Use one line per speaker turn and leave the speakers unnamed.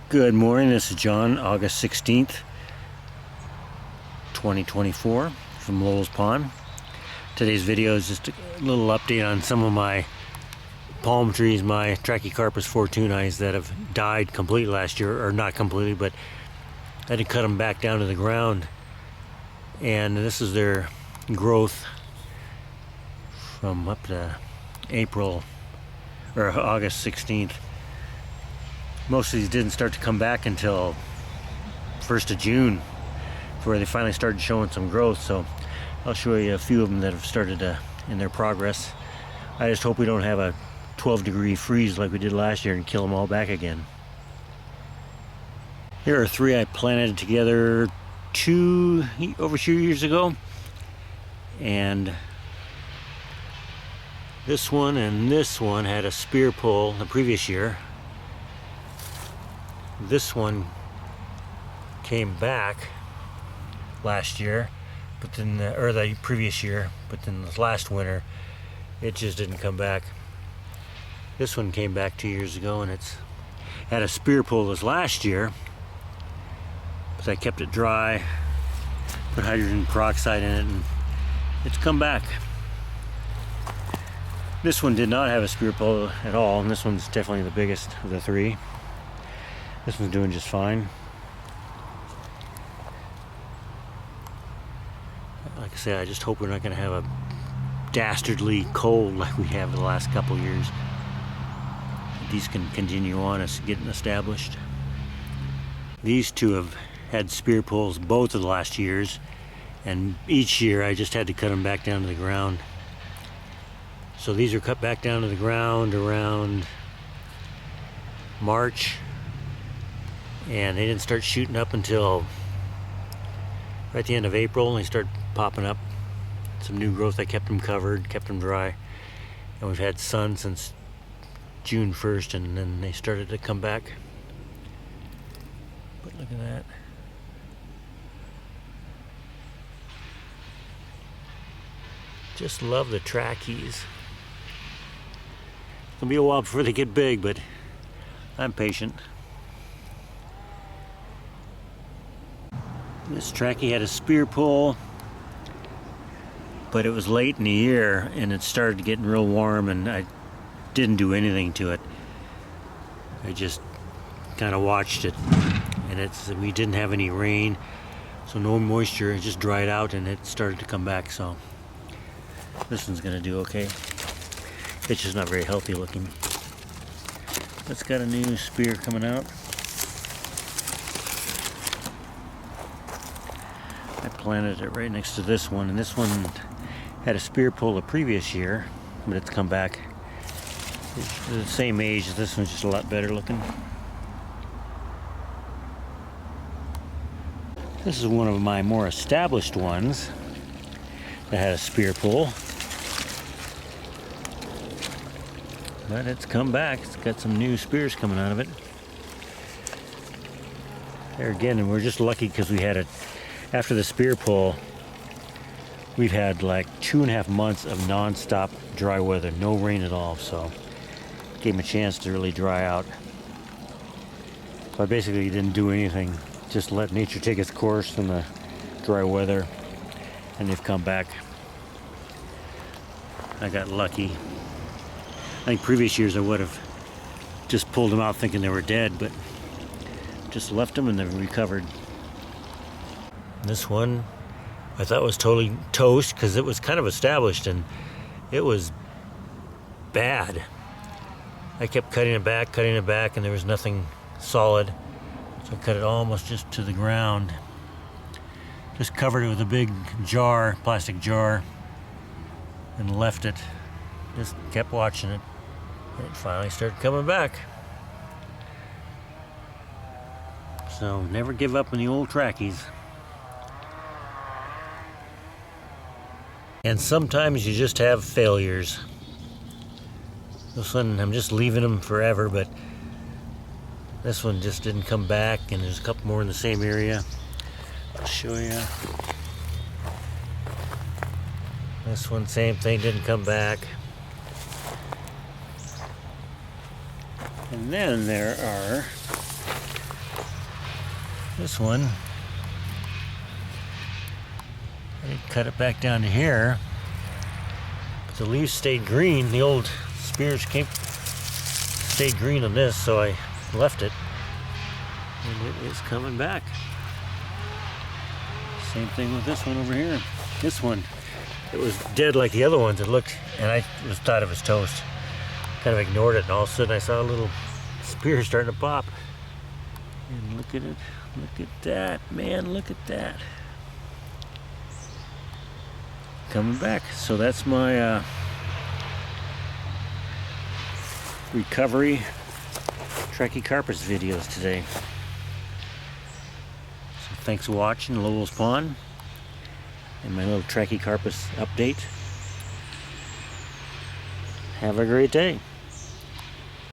Good morning, this is John, August 16th, 2024 from Lowell's Pond. Today's video is just a little update on some of my palm trees, my Trachycarpus Fortunei that have died completely last year, or not completely, but I had to cut them back down to the ground. And this is their growth from up to April, or August 16th. Most of these didn't start to come back until 1st of June, where they finally started showing some growth. So I'll show you a few of them that have started in their progress. I just hope we don't have a 12-degree freeze like we did last year and kill them all back again. Here are three I planted together over 2 years ago, and this one and this one had a spear pull the previous year. This one came back last year, but then or the previous year, but then this last winter it just didn't come back. This one came back 2 years ago, and it's had a spear pull this last year, but I kept it dry, put hydrogen peroxide in it, and it's come back. This one did not have a spear pull at all, and this one's definitely the biggest of the three. This one's doing just fine. Like I say, I just hope we're not going to have a dastardly cold like we have the last couple years. These can continue on as getting established. These two have had spear pulls both of the last years, and each year I just had to cut them back down to the ground. So these are cut back down to the ground around March, and they didn't start shooting up until right at the end of April, and they started popping up some new growth. I kept them covered, kept them dry, and we've had sun since June 1st, and then they started to come back. But look at that. Just love the trackies. It's gonna be a while before they get big, but I'm patient. This trachy had a spear pull, but it was late in the year and it started getting real warm, and I didn't do anything to it. I just kind of watched it, and we didn't have any rain, so no moisture. It just dried out and it started to come back. So this one's gonna do okay. It's just not very healthy looking. It's got a new spear coming out. I planted it right next to this one, and this one had a spear pull the previous year, but it's come back. It's the same age. This one's just a lot better looking. This is one of my more established ones that had a spear pull, but it's come back. It's got some new spears coming out of it. There again, and we're just lucky because we had after the spear pull, we've had like 2.5 months of non-stop dry weather, no rain at all, so it gave them a chance to really dry out. So I basically didn't do anything, just let nature take its course in the dry weather, and they've come back. I got lucky. I think previous years I would have just pulled them out thinking they were dead, but just left them and they've recovered. This one I thought was totally toast because it was kind of established and it was bad. I kept cutting it back, and there was nothing solid. So I cut it almost just to the ground. Just covered it with a big jar, plastic jar, and left it. Just kept watching it. And it finally started coming back. So never give up on the old trackies. And sometimes you just have failures. This one, I'm just leaving them forever, but this one just didn't come back, and there's a couple more in the same area. I'll show you. This one, same thing, didn't come back. And then there are this one, I didn't cut it back down to here, but the leaves stayed green. The old spears stayed green on this, so I left it, and it is coming back. Same thing with this one over here. This one, it was dead like the other ones. It looked, and I thought it was toast. Kind of ignored it, and all of a sudden I saw a little spear starting to pop. And look at it. Look at that, man. Look at that. Coming back. So that's my recovery Trachycarpus videos today. So thanks for watching Lowell's Pond and my little Trachycarpus update. Have a great day.